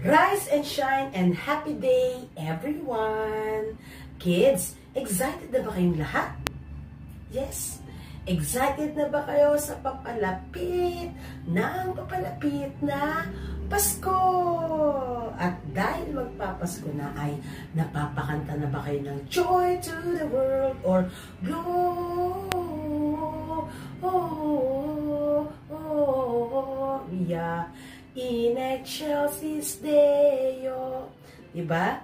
Rise and shine and happy day, everyone! Kids, excited na ba kayong lahat? Yes! Excited na ba kayo sa papalapit na Pasko? At dahil magpapasko na ay napapakanta na ba kayo ng Joy to the World or Gloria in excelsis Deo. Diba?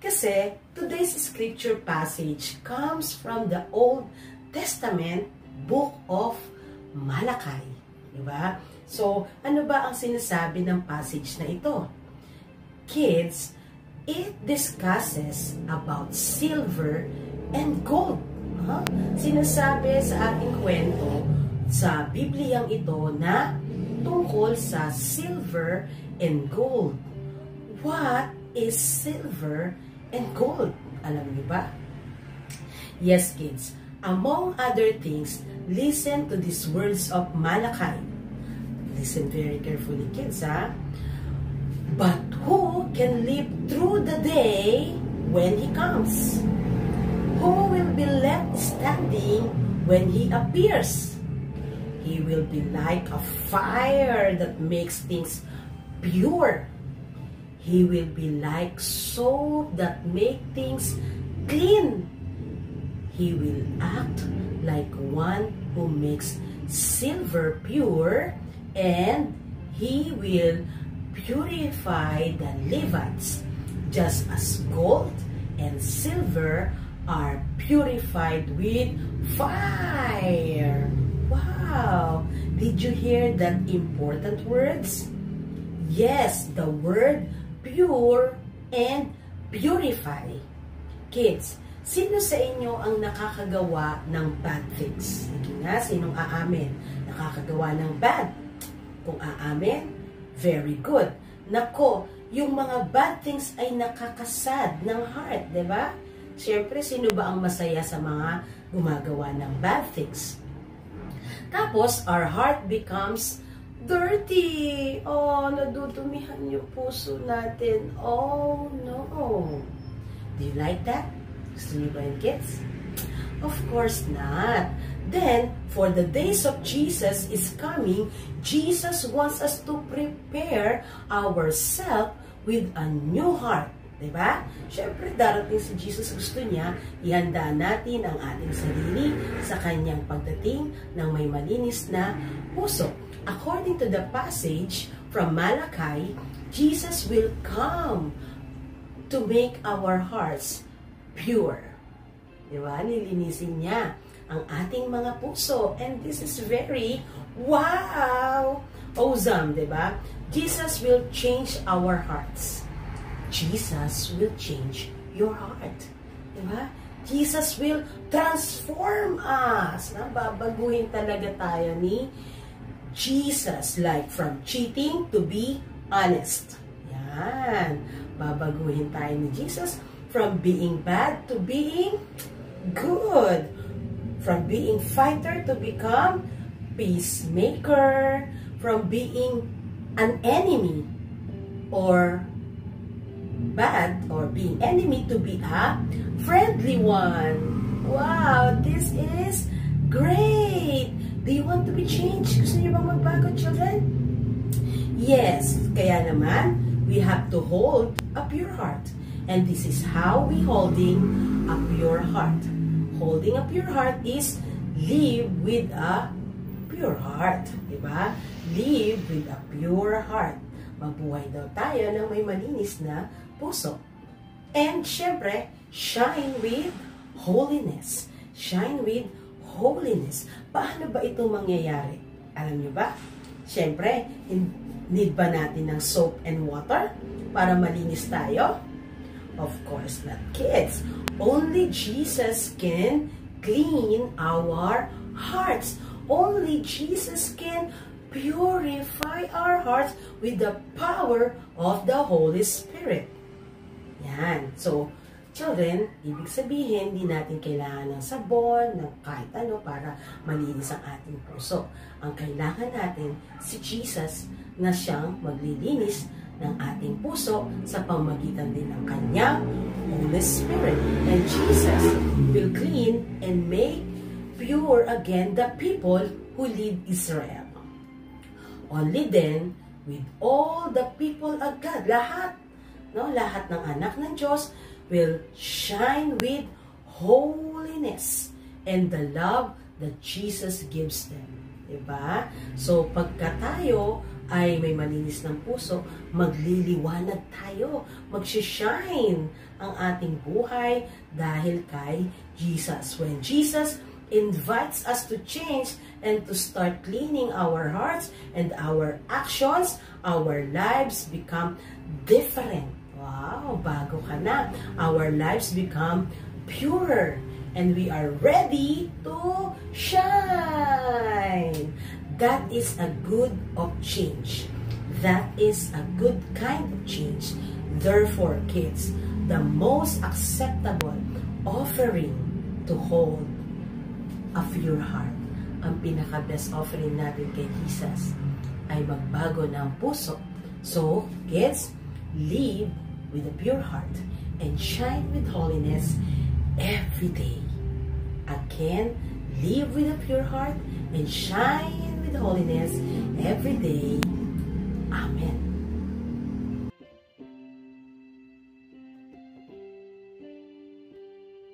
Kasi today's scripture passage comes from the Old Testament book of Malachi. Diba? So, ano ba ang sinasabi ng passage na ito? Kids, it discusses about silver and gold. Sinasabi sa ating kwento sa Bibliyang ito na tungkol sa silver and gold. What is silver and gold? Alam niyo ba? Yes, kids. Among other things, listen to these words of Malachi. Listen very carefully, kids, ha? But who can live through the day when He comes? Who will be left standing when He appears? He will be like a fire that makes things pure. He will be like soap that makes things clean. He will act like one who makes silver pure, and He will purify the Levites, just as gold and silver are purified with fire. Wow! Did you hear that important words? Yes, the word pure and purify. Kids, sino sa inyo ang nakakagawa ng bad things? Sige nga, sinong aamin? Nakakagawa ng bad. Kung aamin, very good. Nako, yung mga bad things ay nakakasad ng heart, di ba? Siyempre, sino ba ang masaya sa mga gumagawa ng bad things? Tapos, our heart becomes dirty. Oh, nadudumihan yung puso natin. Oh, no. Do you like that? Gusto niyo ba yun, kids? Of course not. Then, for the days of Jesus is coming, Jesus wants us to prepare ourselves with a new heart. Diba? Siyempre, darating si Jesus, gusto niya, ihanda natin ang ating sarili sa kanyang pagdating ng may malinis na puso. According to the passage from Malachi, Jesus will come to make our hearts pure. Diba? Nilinisin niya ang ating mga puso. And this is very, wow! Awesome, diba? Jesus will change our hearts. Jesus will change your heart. Diba? Jesus will transform us. Babaguhin talaga tayo ni Jesus. Like from cheating to be honest. Yan. Babaguhin tayo ni Jesus from being bad to being good. From being fighter to become peacemaker. From being an enemy or bad or being enemy to be a friendly one. Wow, this is great. Do you want to be changed? Gusto niyo bang magbago, children? Yes, kaya naman, we have to hold a pure heart. And this is how we holding a pure heart. Holding a pure heart is live with a pure heart. Diba? Live with a pure heart. Mabuhay daw tayo ng may malinis na puso. And syempre, shine with holiness. Shine with holiness. Paano ba ito mangyayari? Alam nyo ba? Syempre, need ba natin ng soap and water para malinis tayo? Of course not, kids. Only Jesus can clean our hearts. Only Jesus can purify our hearts with the power of the Holy Spirit. Yan. So, children, ibig sabihin, hindi natin kailangan ng sabon, ng kahit ano para malinis ang ating puso. Ang kailangan natin, si Jesus na siyang maglilinis ng ating puso sa pamamagitan din ng Kanyang Holy Spirit. And Jesus will clean and make pure again the people who lead Israel. Only then, with all the people of God, lahat ng anak ng Diyos will shine with holiness and the love that Jesus gives them. Diba? So, pagka tayo ay may malinis ng puso, magliliwanag tayo, magsishine ang ating buhay dahil kay Jesus. When Jesus invites us to change and to start cleaning our hearts and our actions, our lives become different. Wow, bago ka na. Our lives become pure and we are ready to shine. That is a good of change. That is a good kind of change. Therefore, kids, the most acceptable offering to hold a pure heart, ang pinaka-best offering natin kay Jesus ay magbago ng puso. So, kids, live with a pure heart and shine with holiness every day. Again, live with a pure heart and shine with holiness every day.